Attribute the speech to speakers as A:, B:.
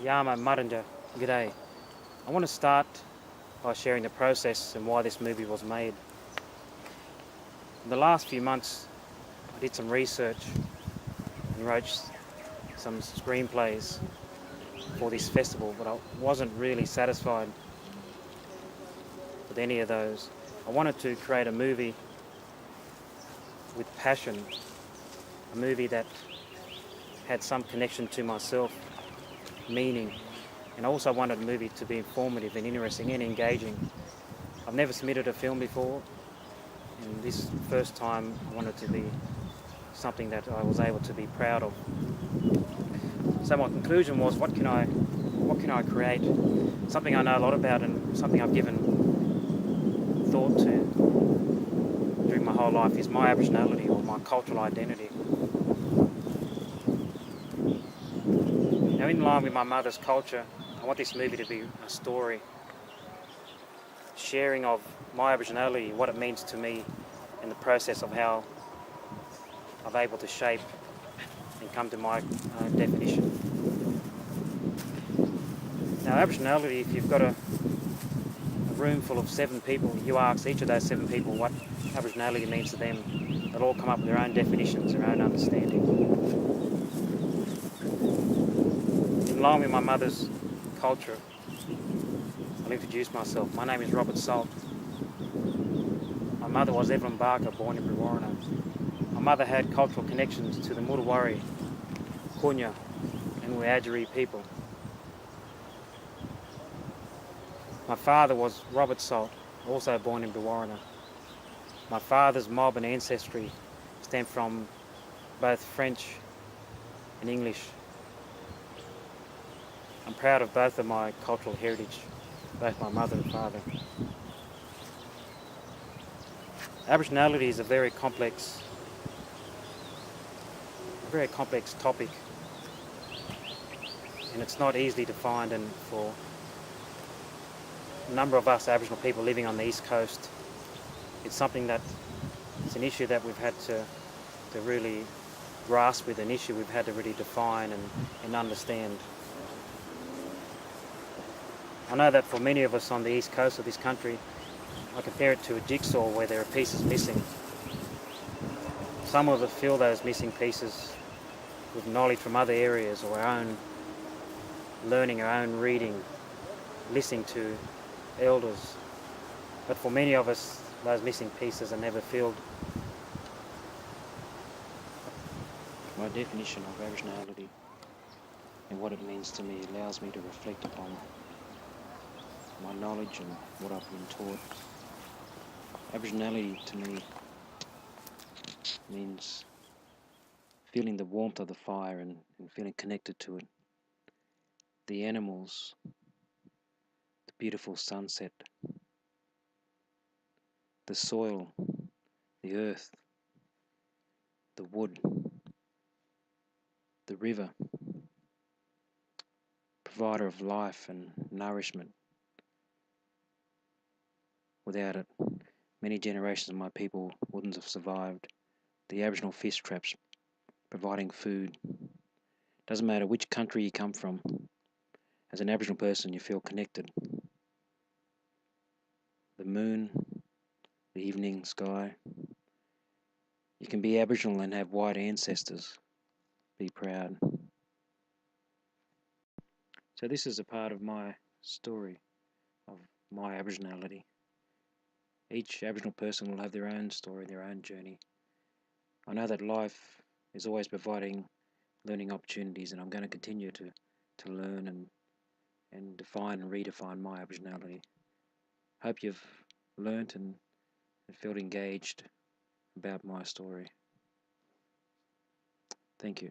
A: Yama Maranja, g'day. I want to start by sharing the process and why this movie was made. In the last few months, I did some research and wrote some screenplays for this festival, but I wasn't really satisfied with any of those. I wanted to create a movie with passion, a movie that had some connection to myself, meaning, and I also wanted the movie to be informative and interesting and engaging. I've never submitted a film before, and this first time I wanted to be something that I was able to be proud of. So my conclusion was, what can I create? Something I know a lot about and something I've given thought to during my whole life is my Aboriginality, or my cultural identity. Now, in line with my mother's culture, I want this movie to be a story, sharing of my Aboriginality, what it means to me, and the process of how I've able to shape and come to my own definition. Now, Aboriginality, if you've got a room full of 7 people, you ask each of those 7 people what Aboriginality means to them, they'll all come up with their own definitions, their own understanding. In line with my mother's culture, I'll introduce myself. My name is Robert Salt. My mother was Evelyn Barker, born in Brewarrina. My mother had cultural connections to the Mudawari, Kunya and Wiradjuri people. My father was Robert Salt, also born in Brewarrina. My father's mob and ancestry stem from both French and English. I'm proud of both of my cultural heritage, both my mother and father. Aboriginality is a very complex topic, and it's not easily defined, and for a number of us Aboriginal people living on the East Coast, it's an issue that we've had to really grasp with, an issue we've had to really define and understand. I know that for many of us on the East Coast of this country, I compare it to a jigsaw where there are pieces missing. Some of us fill those missing pieces with knowledge from other areas, or our own learning, our own reading, listening to elders. But for many of us, those missing pieces are never filled. My definition of Aboriginality and what it means to me allows me to reflect upon my knowledge and what I've been taught. Aboriginality to me means feeling the warmth of the fire and feeling connected to it. The animals, the beautiful sunset, the soil, the earth, the wood, the river, provider of life and nourishment. Without it, many generations of my people wouldn't have survived. The Aboriginal fish traps providing food. Doesn't matter which country you come from, as an Aboriginal person you feel connected. The moon, the evening sky. You can be Aboriginal and have white ancestors. Be proud. So this is a part of my story of my Aboriginality. Each Aboriginal person will have their own story, their own journey. I know that life is always providing learning opportunities, and I'm going to continue to learn and define and redefine my Aboriginality. Hope you've learnt and felt engaged about my story. Thank you.